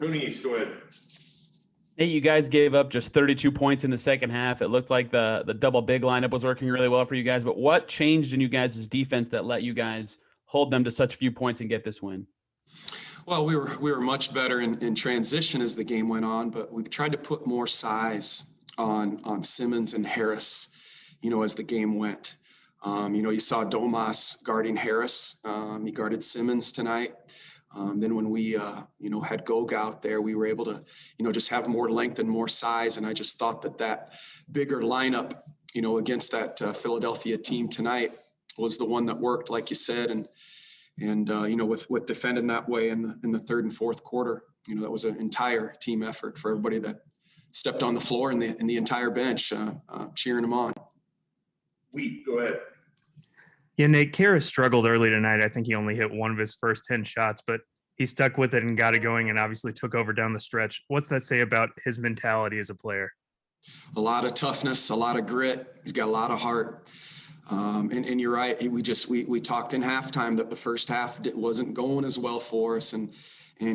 Cooney, go ahead. Hey, you guys gave up just 32 points in the second half. It looked like the double big lineup was working really well for you guys. But what changed in you guys' defense that let you guys hold them to such few points and get this win? Well, we were much better in transition as the game went on, but we tried to put more size on Simmons and Harris, as the game went. You saw Domas guarding Harris. He guarded Simmons tonight. Then when we, had Goga out there, we were able to, just have more length and more size. And I just thought that bigger lineup, against that Philadelphia team tonight was the one that worked, like you said. And with defending that way in the third and fourth quarter, that was an entire team effort for everybody that stepped on the floor and the entire bench, cheering them on. Go ahead. Yeah, Nate, Caris struggled early tonight. I think he only hit one of his first 10 shots, but he stuck with it and got it going and obviously took over down the stretch. What's that say about his mentality as a player? A lot of toughness, a lot of grit. He's got a lot of heart. And you're right. We talked in halftime that the first half wasn't going as well for us. And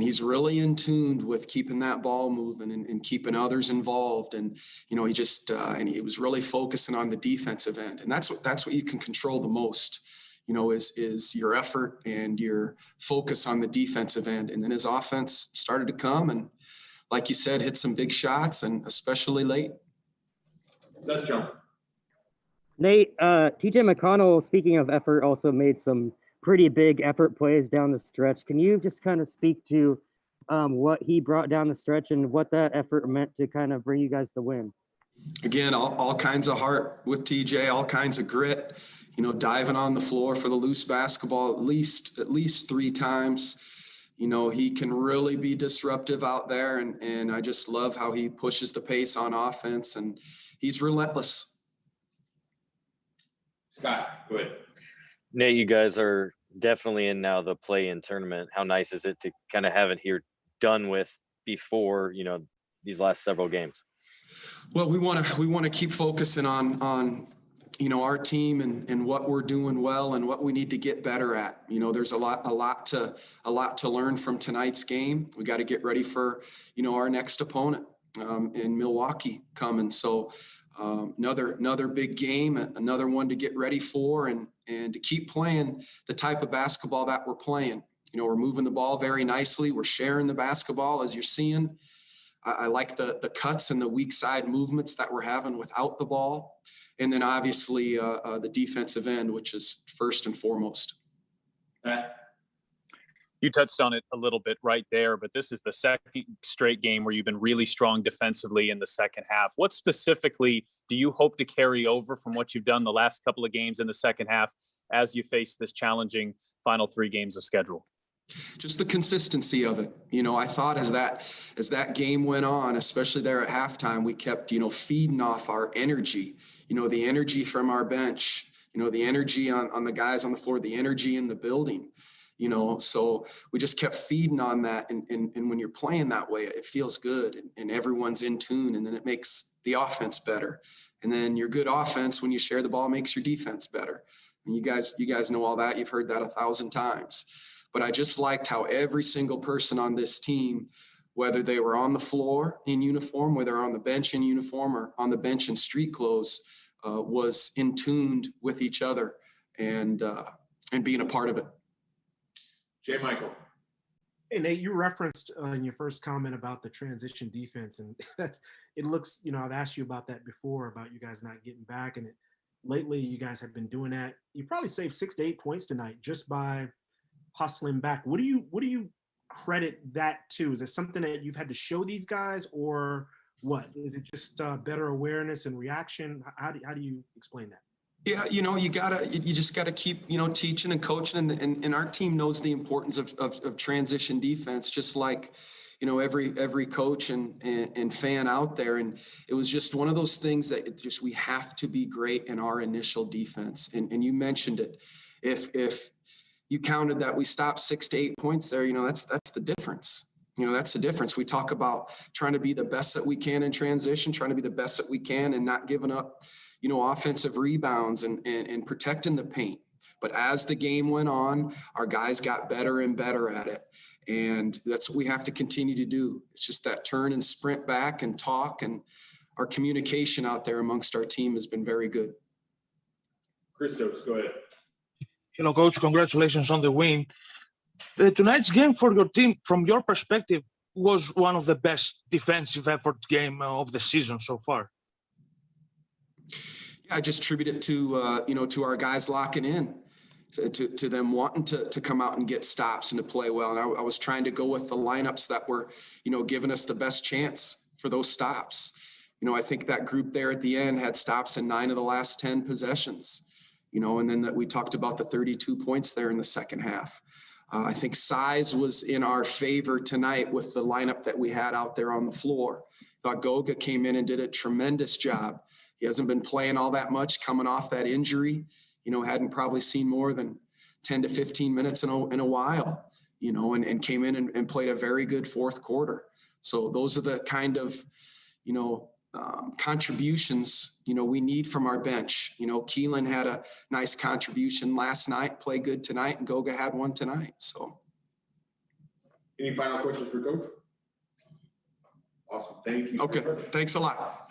he's really in tune with keeping that ball moving and keeping others involved. And, and he was really focusing on the defensive end. And that's what you can control the most, is your effort and your focus on the defensive end. And then his offense started to come and, like you said, hit some big shots, and especially late. Seth Johnson. Nate, TJ McConnell, speaking of effort, also made some pretty big effort plays down the stretch. Can you just kind of speak to what he brought down the stretch and what that effort meant to kind of bring you guys the win? Again, all kinds of heart with TJ, all kinds of grit, diving on the floor for the loose basketball at least 3 times. He can really be disruptive out there, and I just love how he pushes the pace on offense, and he's relentless. Scott, go ahead. Nate, you guys are definitely in now the play-in tournament. How nice is it to kind of have it here done with before, these last several games? Well, we want to keep focusing on our team and what we're doing well and what we need to get better at. There's a lot to learn from tonight's game. We got to get ready for, our next opponent in Milwaukee coming. So another big game, another one to get ready for, and to keep playing the type of basketball that we're playing. We're moving the ball very nicely. We're sharing the basketball, as you're seeing. I like the cuts and the weak side movements that we're having without the ball. And then obviously the defensive end, which is first and foremost. You touched on it a little bit right there, but this is the second straight game where you've been really strong defensively in the second half. What specifically do you hope to carry over from what you've done the last couple of games in the second half as you face this challenging final 3 games of schedule? Just the consistency of it. I thought as that game went on, especially there at halftime, we kept, feeding off our energy, the energy from our bench, the energy on the guys on the floor, the energy in the building. So we just kept feeding on that. And when you're playing that way, it feels good and everyone's in tune, and then it makes the offense better. And then your good offense, when you share the ball, makes your defense better. And you guys know all that. You've heard that 1,000 times. But I just liked how every single person on this team, whether they were on the floor in uniform, whether on the bench in uniform or on the bench in street clothes, was in tuned with each other and being a part of it. J. Michael. Hey, Nate, you referenced in your first comment about the transition defense, and it looks, I've asked you about that before, about you guys not getting back, and lately you guys have been doing that. You probably saved 6 to 8 points tonight just by hustling back. What do you credit that to? Is it something that you've had to show these guys, or what? Is it just better awareness and reaction? How do you explain that? Yeah, you just gotta keep, teaching and coaching, and our team knows the importance of transition defense, just like, every coach and fan out there. And it was just one of those things that we have to be great in our initial defense. And you mentioned it. If you counted that we stopped 6 to 8 points there, that's the difference. That's the difference. We talk about trying to be the best that we can in transition, trying to be the best that we can and not giving up, offensive rebounds and protecting the paint. But as the game went on, our guys got better and better at it. And that's what we have to continue to do. It's just that turn and sprint back and talk, and our communication out there amongst our team has been very good. Christos, go ahead. Hello, Coach. Congratulations on the win. Tonight's game for your team, from your perspective, was one of the best defensive effort game of the season so far. Yeah, I just attribute it to, to our guys locking in, to them wanting to come out and get stops and to play well. And I was trying to go with the lineups that were, giving us the best chance for those stops. I think that group there at the end had stops in 9 of the last 10 possessions, and then that we talked about the 32 points there in the second half. I think size was in our favor tonight with the lineup that we had out there on the floor. Thought Goga came in and did a tremendous job. He hasn't been playing all that much coming off that injury. Hadn't probably seen more than 10 to 15 minutes in a while, and came in and played a very good fourth quarter. So those are the kind of, contributions, we need from our bench. Keelan had a nice contribution last night, played good tonight, and Goga had one tonight. So. Any final questions for Coach? Awesome. Thank you. Okay. Thanks a lot.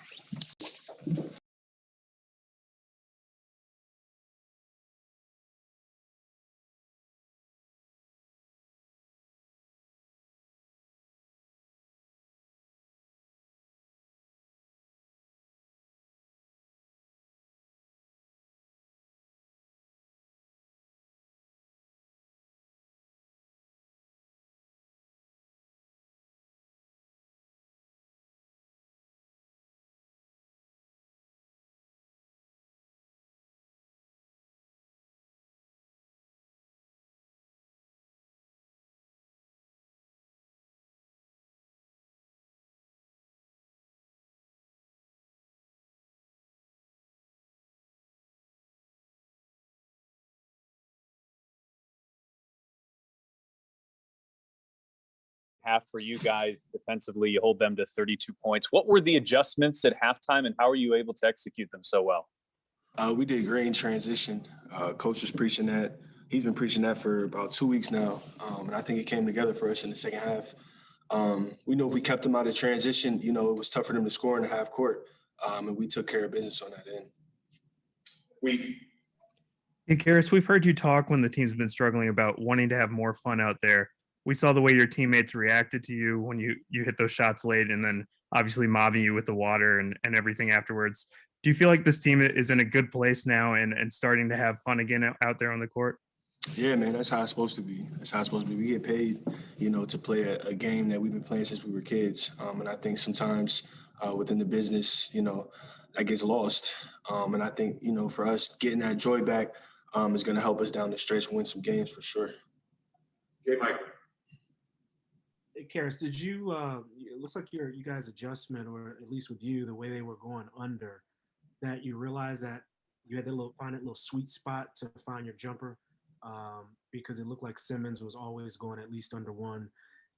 Half for you guys defensively, you hold them to 32 points. What were the adjustments at halftime, and how are you able to execute them so well? We did great in transition. Coach was preaching that. He's been preaching that for about 2 weeks now, and I think it came together for us in the second half. We know if we kept them out of transition, it was tough for them to score in the half court, and we took care of business on that end. Hey, Caris, we've heard you talk when the team's been struggling about wanting to have more fun out there. We saw the way your teammates reacted to you when you hit those shots late, and then obviously mobbing you with the water and everything afterwards. Do you feel like this team is in a good place now and starting to have fun again out there on the court? Yeah, man, that's how it's supposed to be. That's how it's supposed to be. We get paid, to play a game that we've been playing since we were kids. And I think sometimes within the business, that gets lost. And I think, for us, getting that joy back is going to help us down the stretch, win some games for sure. Okay, Mike. Hey, Caris, did you, it looks like you guys' adjustment, or at least with you, the way they were going under, that you realized that you had to find that little sweet spot to find your jumper, because it looked like Simmons was always going at least under one,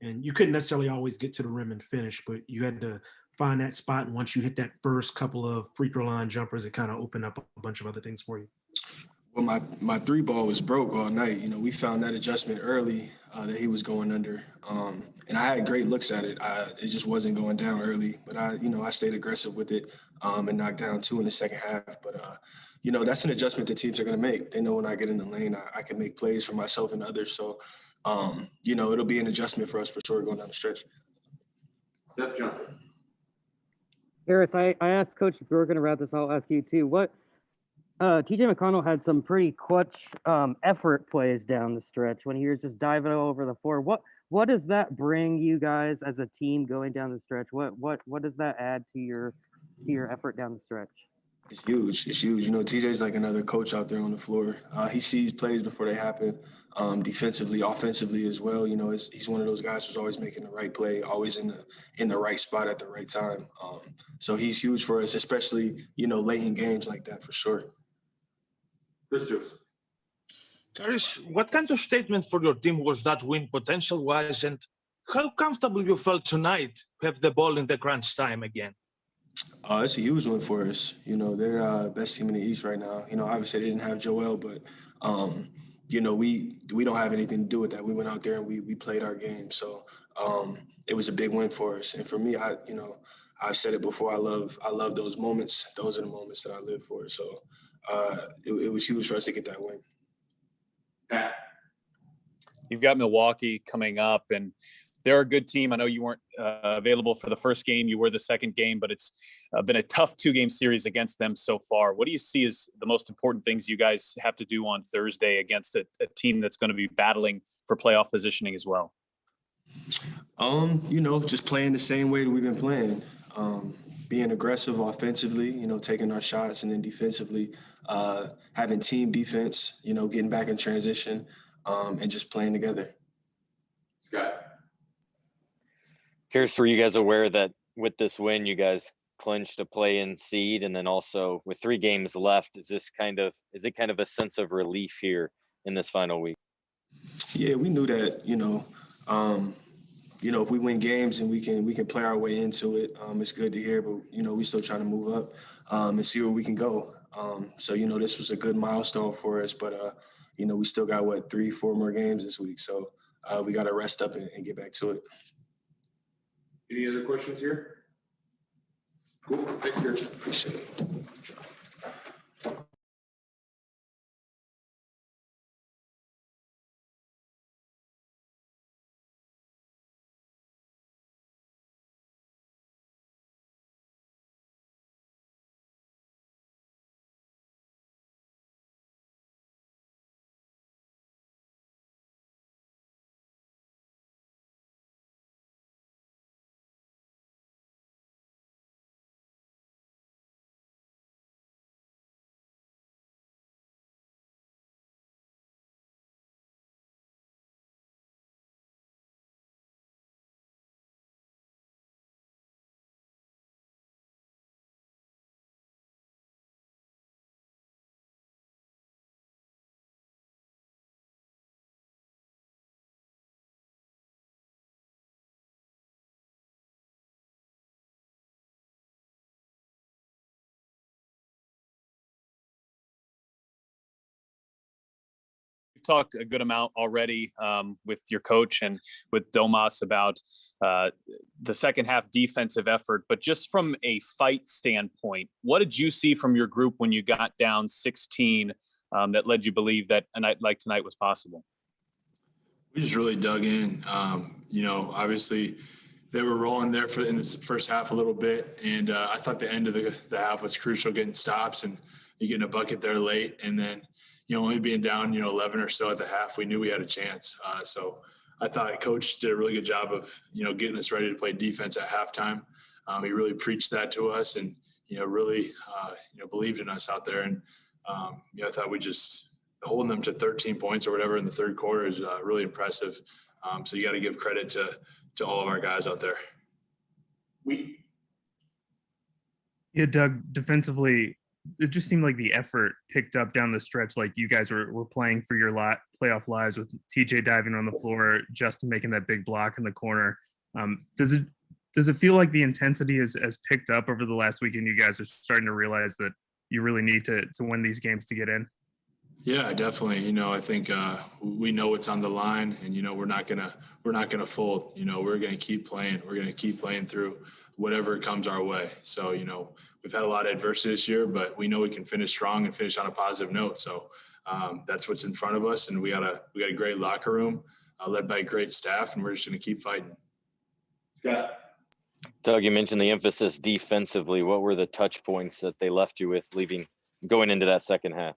and you couldn't necessarily always get to the rim and finish, but you had to find that spot. And once you hit that first couple of free throw line jumpers, it kind of opened up a bunch of other things for you. Well, my three ball was broke all night. We found that adjustment early that he was going under, and I had great looks at it. It just wasn't going down early, but I stayed aggressive with it and knocked down 2 in the second half. But that's an adjustment that teams are going to make. They know when I get in the lane, I can make plays for myself and others. So it'll be an adjustment for us for sure going down the stretch. Seth Johnson. Caris, I asked Coach, if we're going to wrap this, I'll ask you too. What TJ McConnell had some pretty clutch effort plays down the stretch when he was just diving over the floor. What does that bring you guys as a team going down the stretch? What does that add to your effort down the stretch? It's huge. It's huge. TJ's like another coach out there on the floor. He sees plays before they happen, defensively, offensively as well. He's one of those guys who's always making the right play, always in the right spot at the right time. So he's huge for us, especially, late in games like that for sure. Christos. Caris, what kind of statement for your team was that win potential-wise, and how comfortable you felt tonight to have the ball in the crunch time again? It's a huge one for us. They're best team in the East right now. Obviously they didn't have Joel, but you know, we don't have anything to do with that. We went out there and we played our game. So it was a big win for us. And for me, I've said it before. I love those moments. Those are the moments that I live for. So it was huge for us to get that win. Pat. You've got Milwaukee coming up, and they're a good team. I know you weren't available for the first game. You were the second game, but it's been a tough 2-game series against them so far. What do you see as the most important things you guys have to do on Thursday against a team that's going to be battling for playoff positioning as well? You know, just playing the same way that we've been playing. Being aggressive offensively, you know, taking our shots, and then defensively, having team defense, you know, getting back in transition, and just playing together. Scott. Caris, were you guys aware that with this win, you guys clinched a play-in seed, and then also with 3 games left, is it kind of a sense of relief here in this final week? Yeah, we knew that, you know, if we win games and we can play our way into it, it's good to hear. But you know, we still trying to move up and see where we can go. So you know, this was a good milestone for us. But you know, we still got 3-4 more games this week. So we got to rest up and get back to it. Any other questions here? Cool. Thanks, Chris. Appreciate it. We've talked a good amount already with your coach and with Domas about the second half defensive effort, but just from a fight standpoint, what did you see from your group when you got down 16 that led you believe that a night like tonight was possible? We just really dug in. You know, obviously they were rolling there in the first half a little bit, and I thought the end of the half was crucial, getting stops and you getting a bucket there late, and then you know, only being down, 11 or so at the half, we knew we had a chance. So I thought Coach did a really good job of, getting us ready to play defense at halftime. He really preached that to us and, really, believed in us out there. And, I thought we just holding them to 13 points or whatever in the third quarter is really impressive. So you got to give credit to all of our guys out there. Yeah, Doug, defensively, it just seemed like the effort picked up down the stretch. Like you guys were playing for your playoff lives with TJ diving on the floor, Justin making that big block in the corner. Does it feel like the intensity has picked up over the last week and you guys are starting to realize that you really need to win these games to get in? Yeah, definitely. I think we know what's on the line, and we're not gonna fold. We're gonna keep playing. We're gonna keep playing through whatever comes our way. So we've had a lot of adversity this year, but we know we can finish strong and finish on a positive note. So that's what's in front of us, and we got a great locker room led by a great staff, and we're just gonna keep fighting. Scott. Doug, you mentioned the emphasis defensively. What were the touch points that they left you with going into that second half?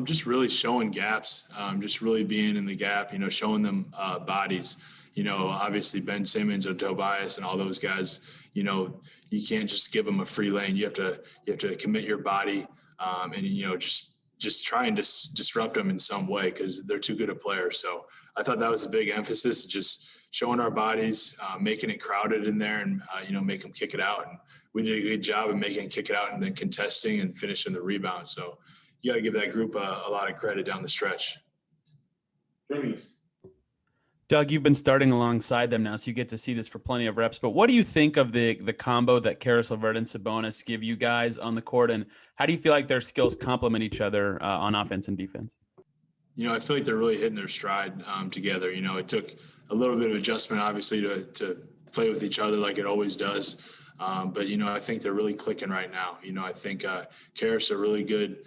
Just really showing gaps, just really being in the gap, showing them bodies. Obviously Ben Simmons or Tobias and all those guys, you can't just give them a free lane. You have to commit your body and, just trying to disrupt them in some way because they're too good a player. So I thought that was a big emphasis, just showing our bodies, making it crowded in there and, make them kick it out. And we did a good job of making it kick it out and then contesting and finishing the rebound. So you got to give that group a lot of credit down the stretch. Doug, you've been starting alongside them now, so you get to see this for plenty of reps. But what do you think of the combo that Caris LeVert and Sabonis give you guys on the court, and how do you feel like their skills complement each other on offense and defense? I feel like they're really hitting their stride together. It took a little bit of adjustment, obviously, to play with each other like it always does. But I think they're really clicking right now. I think Caris is a really good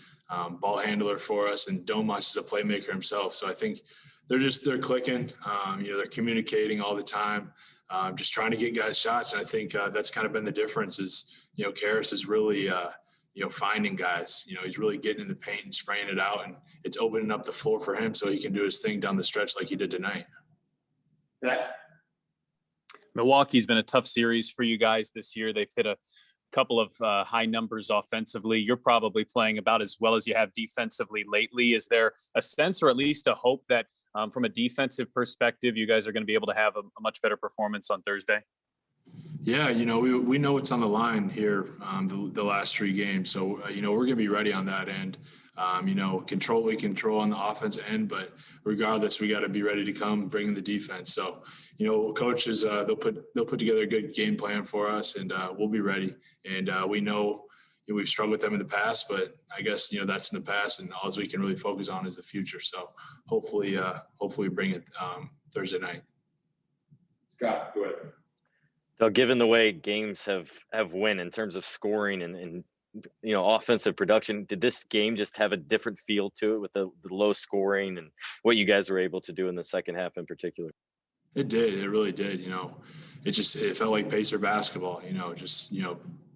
ball handler for us, and Domas is a playmaker himself. So I think they're clicking. They're communicating all the time, just trying to get guys shots. And I think that's kind of been the difference is, Caris is really, finding guys. He's really getting in the paint and spraying it out, and it's opening up the floor for him so he can do his thing down the stretch like he did tonight. That Milwaukee's been a tough series for you guys this year. They've hit a couple of high numbers offensively. You're probably playing about as well as you have defensively lately. Is there a sense or at least a hope that from a defensive perspective, you guys are going to be able to have a much better performance on Thursday? Yeah, we know what's on the line here the last 3 games. So, we're going to be ready on that end. Control we control on the offense end, but regardless, we got to be ready to come bring in the defense. So, coaches, they'll put together a good game plan for us, and we'll be ready. And we know we've struggled with them in the past, but I guess, that's in the past, and all we can really focus on is the future. So hopefully bring it Thursday night. Scott, go ahead. So given the way games have went in terms of scoring and offensive production, did this game just have a different feel to it with the low scoring and what you guys were able to do in the second half in particular? It did. It really did. It felt like Pacer basketball,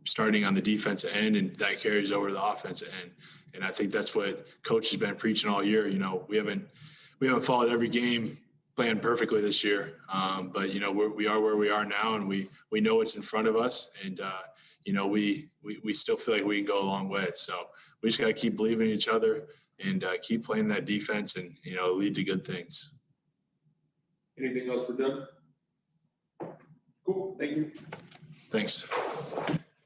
starting on the defensive end, and that carries over to the offensive end. And I think that's what coach has been preaching all year. We haven't followed every game playing perfectly this year. But we are where we are now, and we know what's in front of us. And, we still feel like we can go a long way. So we just got to keep believing in each other and keep playing that defense and, lead to good things. Anything else for Doug? Cool. Thank you. Thanks.